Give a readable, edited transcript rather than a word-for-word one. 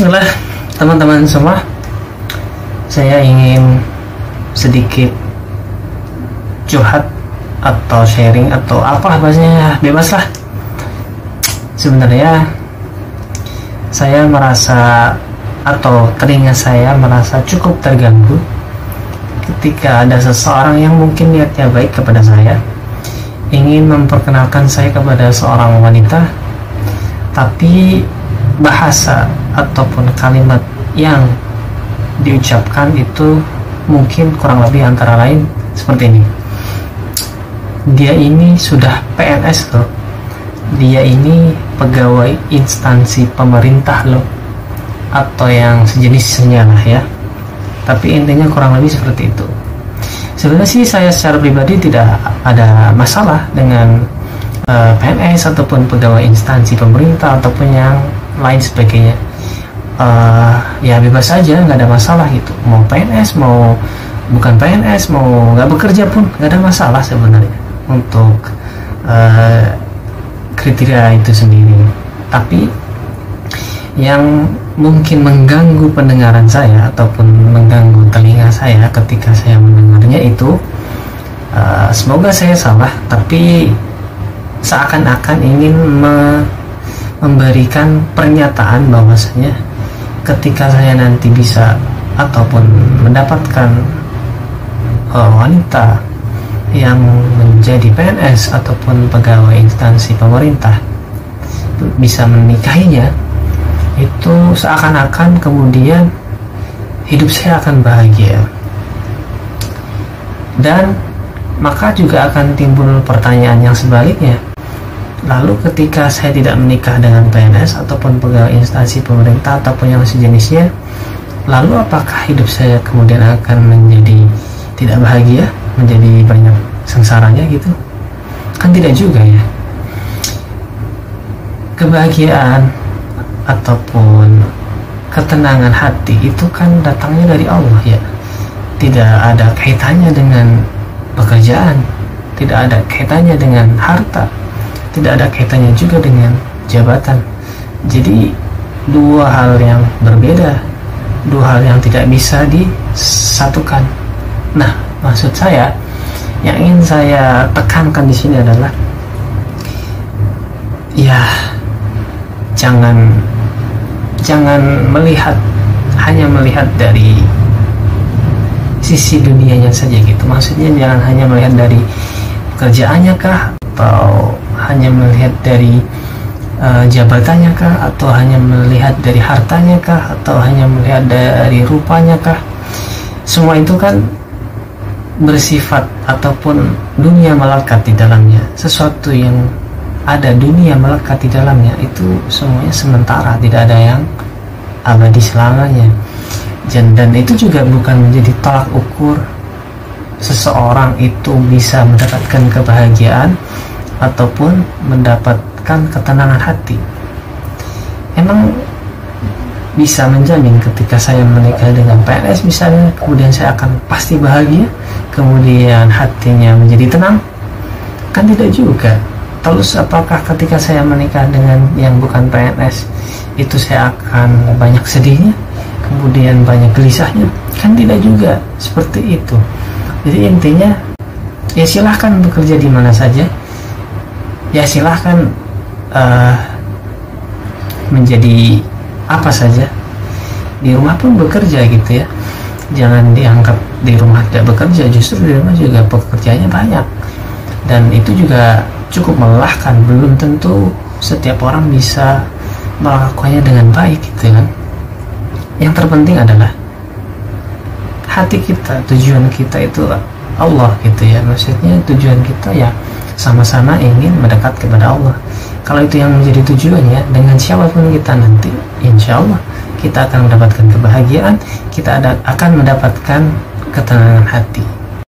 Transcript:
Bismillah, teman-teman semua. Saya ingin sedikit curhat atau sharing atau apa bahasanya, bebas lah. Sebenarnya saya merasa atau telinga saya merasa cukup terganggu ketika ada seseorang yang mungkin niatnya baik kepada saya, ingin memperkenalkan saya kepada seorang wanita, tapi bahasa ataupun kalimat yang diucapkan itu mungkin kurang lebih antara lain seperti ini: dia ini sudah PNS loh, dia ini pegawai instansi pemerintah loh, atau yang sejenisnya lah ya. Tapi intinya kurang lebih seperti itu. Sebenarnya sih saya secara pribadi tidak ada masalah dengan PNS ataupun pegawai instansi pemerintah ataupun yang lain sebagainya. Ya bebas saja, nggak ada masalah gitu. Mau PNS, mau bukan PNS, mau nggak bekerja pun nggak ada masalah sebenarnya untuk kriteria itu sendiri. Tapi yang mungkin mengganggu pendengaran saya ataupun mengganggu telinga saya ketika saya mendengarnya itu, semoga saya salah, tapi seakan-akan ingin memberikan pernyataan bahwasanya ketika saya nanti bisa ataupun mendapatkan wanita yang menjadi PNS ataupun pegawai instansi pemerintah, bisa menikahinya, itu seakan-akan kemudian hidup saya akan bahagia. Dan maka juga akan timbul pertanyaan yang sebaliknya, lalu ketika saya tidak menikah dengan PNS ataupun pegawai instansi pemerintah ataupun yang sejenisnya, lalu apakah hidup saya kemudian akan menjadi tidak bahagia, menjadi banyak sengsaranya gitu? Kan tidak juga ya. Kebahagiaan ataupun ketenangan hati itu kan datangnya dari Allah ya. Tidak ada kaitannya dengan pekerjaan, tidak ada kaitannya dengan harta, tidak ada kaitannya juga dengan jabatan. Jadi dua hal yang berbeda, dua hal yang tidak bisa disatukan. Nah, maksud saya yang ingin saya tekankan di sini adalah ya jangan hanya melihat dari sisi dunianya saja gitu. Maksudnya jangan hanya melihat dari pekerjaannya kah, atau hanya melihat dari jabatannya kah, atau hanya melihat dari hartanya kah, atau hanya melihat dari rupanya kah. Semua itu kan bersifat ataupun dunia melekat di dalamnya. Sesuatu yang ada dunia melekat di dalamnya itu semuanya sementara, tidak ada yang abadi selamanya. Dan itu juga bukan menjadi tolak ukur seseorang itu bisa mendapatkan kebahagiaan ataupun mendapatkan ketenangan hati. Emang bisa menjamin ketika saya menikah dengan PNS misalnya, kemudian saya akan pasti bahagia, kemudian hatinya menjadi tenang? Kan tidak juga. Terus apakah ketika saya menikah dengan yang bukan PNS itu saya akan banyak sedihnya, kemudian banyak gelisahnya? Kan tidak juga seperti itu. Jadi intinya ya silahkan bekerja di mana saja, ya silahkan menjadi apa saja, di rumah pun bekerja gitu ya. Jangan dianggap di rumah tidak bekerja, justru di rumah juga pekerjaannya banyak, dan itu juga cukup melelahkan. Belum tentu setiap orang bisa melakukannya dengan baik gitu kan. Yang terpenting adalah hati kita, tujuan kita itu Allah gitu ya. Maksudnya tujuan kita ya sama-sama ingin mendekat kepada Allah. Kalau itu yang menjadi tujuannya, dengan siapapun kita nanti, insya Allah kita akan mendapatkan kebahagiaan, kita akan mendapatkan ketenangan hati.